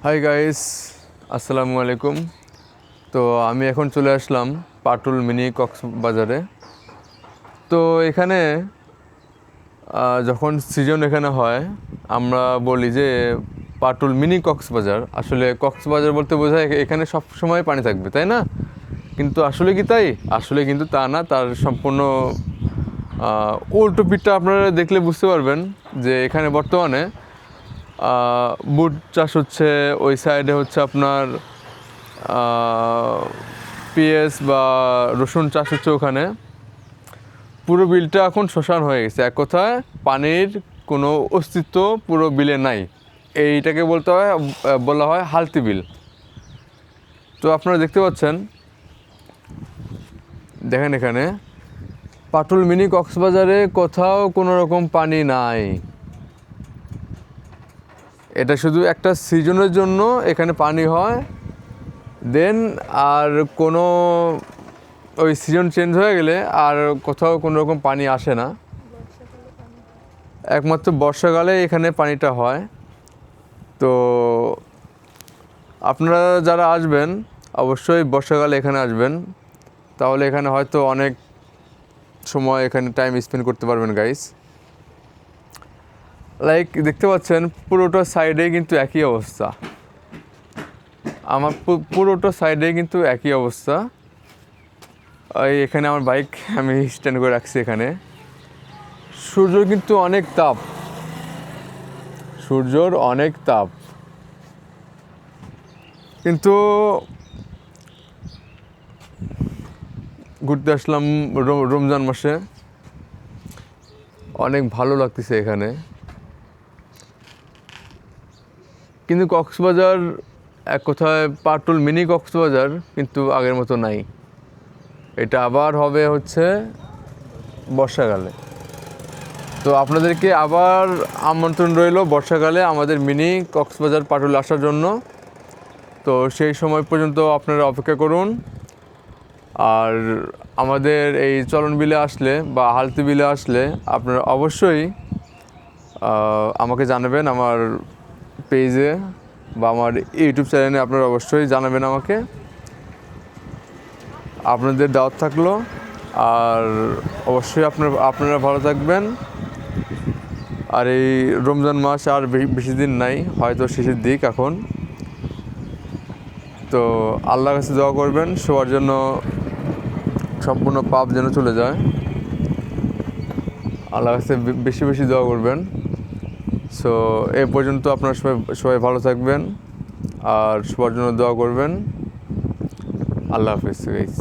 Hi guys, আসসালামু আলাইকুম। তো আমি এখন চলে আসলাম পাটুল মিনি কক্সবাজারে। তো এখানে যখন সিজন এখানে হয় আমরা বলি যে পাটুল মিনি কক্সবাজার। আসলে কক্সবাজার বলতে বোঝায় এখানে সব সময় পানি থাকবে, তাই না? কিন্তু আসলে কি তাই? আসলে কিন্তু তা না। তার সম্পূর্ণ উল্টো পিঠটা আপনারা দেখলে বুঝতে পারবেন যে এখানে বর্তমানে বুট চাষ হচ্ছে, ওই সাইডে হচ্ছে আপনার পেঁয়াজ বা রসুন চাষ হচ্ছে। ওখানে পুরো বিলটা এখন শ্মশান হয়ে গেছে। এক কথায় পানির কোনো অস্তিত্ব পুরো বিলে নাই। এইটাকে বলা হয় হালতি বিল। তো আপনারা দেখতে পাচ্ছেন, দেখেন এখানে পাটুল মিনি কক্সবাজারে কোথাও কোনো রকম পানি নাই। এটা শুধু একটা সিজনের জন্য এখানে পানি হয়, দেন আর কোনো ওই সিজন চেঞ্জ হয়ে গেলে আর কোথাও কোনো রকম পানি আসে না। একমাত্র বর্ষাকালে এখানে পানিটা হয়। তো আপনারা যারা আসবেন অবশ্যই বর্ষাকালে এখানে আসবেন, তাহলে এখানে হয়তো অনেক সময় এখানে টাইম স্পেন্ড করতে পারবেন গাইস। লাইক দেখতে পাচ্ছেন পুরোটা সাইডে কিন্তু একই অবস্থা। আমার পুরোটা সাইডে কিন্তু একই অবস্থা। এখানে আমার বাইক আমি স্ট্যান্ড করে রাখছি। এখানে সূর্যর কিন্তু অনেক তাপ, সূর্যর অনেক তাপ। কিন্তু ঘুরতে আসলাম রমজান মাসে, অনেক ভালো লাগতেছে এখানে। কিন্তু কক্সবাজার এক কথায় পাটুল মিনি কক্সবাজার কিন্তু আগের মতো নাই। এটা আবার হবে হচ্ছে বর্ষাকালে। তো আপনাদেরকে আবার আমন্ত্রণ রইল বর্ষাকালে আমাদের মিনি কক্সবাজার পাটুল আসার জন্য। তো সেই সময় পর্যন্ত আপনারা অপেক্ষা করুন। আর আমাদের এই চলন বিলে আসলে বা হালতি বিলে আসলে আপনারা অবশ্যই আমাকে জানাবেন। আমার পেজে বা আমার ইউটিউব চ্যানেলে আপনারা অবশ্যই জানাবেন আমাকে। আপনাদের দাওয়াত থাকলো। আর অবশ্যই আপনারা ভালো থাকবেন। আর এই রমজান মাস আর বেশি দিন নাই, হয়তো শেষের দিক এখন। তো আল্লাহর কাছে দোয়া করবেন সবার জন্য, সম্পূর্ণ পাপ যেন চলে যায়। আল্লাহর কাছে বেশি বেশি দোয়া করবেন। সো এ পর্যন্ত আপনারা সবাই ভালো থাকবেন আর সবার জন্য দোয়া করবেন। আল্লাহ হাফিজ গাইস।